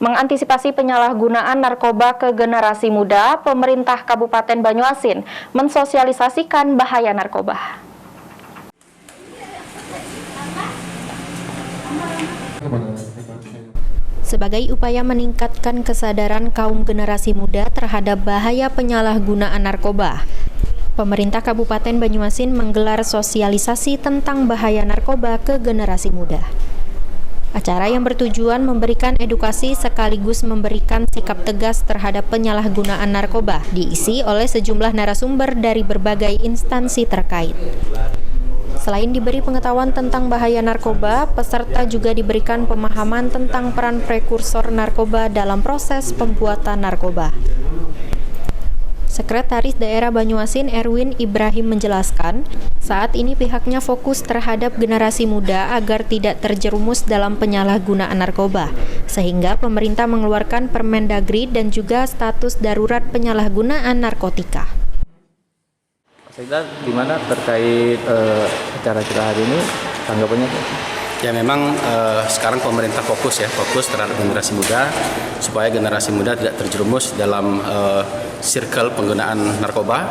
Mengantisipasi penyalahgunaan narkoba ke generasi muda, pemerintah Kabupaten Banyuasin mensosialisasikan bahaya narkoba. Sebagai upaya meningkatkan kesadaran kaum generasi muda terhadap bahaya penyalahgunaan narkoba, pemerintah Kabupaten Banyuasin menggelar sosialisasi tentang bahaya narkoba ke generasi muda. Acara yang bertujuan memberikan edukasi sekaligus memberikan sikap tegas terhadap penyalahgunaan narkoba diisi oleh sejumlah narasumber dari berbagai instansi terkait. Selain diberi pengetahuan tentang bahaya narkoba, peserta juga diberikan pemahaman tentang peran prekursor narkoba dalam proses pembuatan narkoba. Sekretaris Daerah Banyuasin Erwin Ibrahim menjelaskan, saat ini pihaknya fokus terhadap generasi muda agar tidak terjerumus dalam penyalahgunaan narkoba, sehingga pemerintah mengeluarkan Permendagri dan juga status darurat penyalahgunaan narkotika. Saya gimana terkait acara kita hari ini, tanggapannya? Ya memang sekarang pemerintah fokus terhadap generasi muda supaya generasi muda tidak terjerumus dalam circle penggunaan narkoba.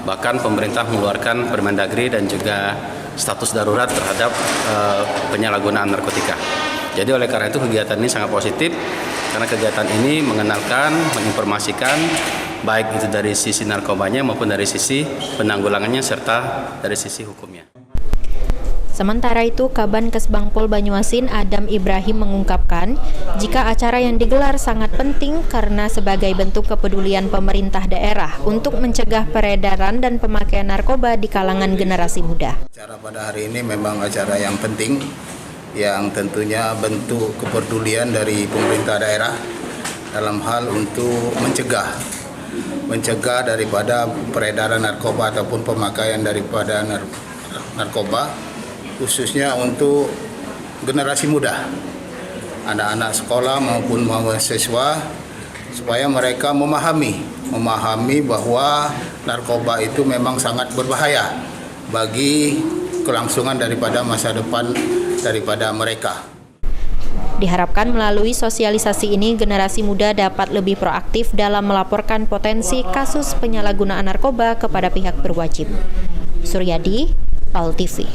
Bahkan pemerintah mengeluarkan Permendagri dan juga status darurat terhadap penyalahgunaan narkotika. Jadi oleh karena itu kegiatan ini sangat positif karena kegiatan ini mengenalkan, menginformasikan baik itu dari sisi narkobanya maupun dari sisi penanggulangannya serta dari sisi hukumnya. Sementara itu, Kabankes Bangpol Banyuasin Adam Ibrahim mengungkapkan, jika acara yang digelar sangat penting karena sebagai bentuk kepedulian pemerintah daerah untuk mencegah peredaran dan pemakaian narkoba di kalangan generasi muda. Acara pada hari ini memang acara yang penting, yang tentunya bentuk kepedulian dari pemerintah daerah dalam hal untuk mencegah daripada peredaran narkoba ataupun pemakaian daripada narkoba, khususnya untuk generasi muda, anak-anak sekolah maupun mahasiswa, supaya mereka memahami bahwa narkoba itu memang sangat berbahaya bagi kelangsungan daripada masa depan daripada mereka. Diharapkan melalui sosialisasi ini, generasi muda dapat lebih proaktif dalam melaporkan potensi kasus penyalahgunaan narkoba kepada pihak berwajib. Suryadi, PAL TV.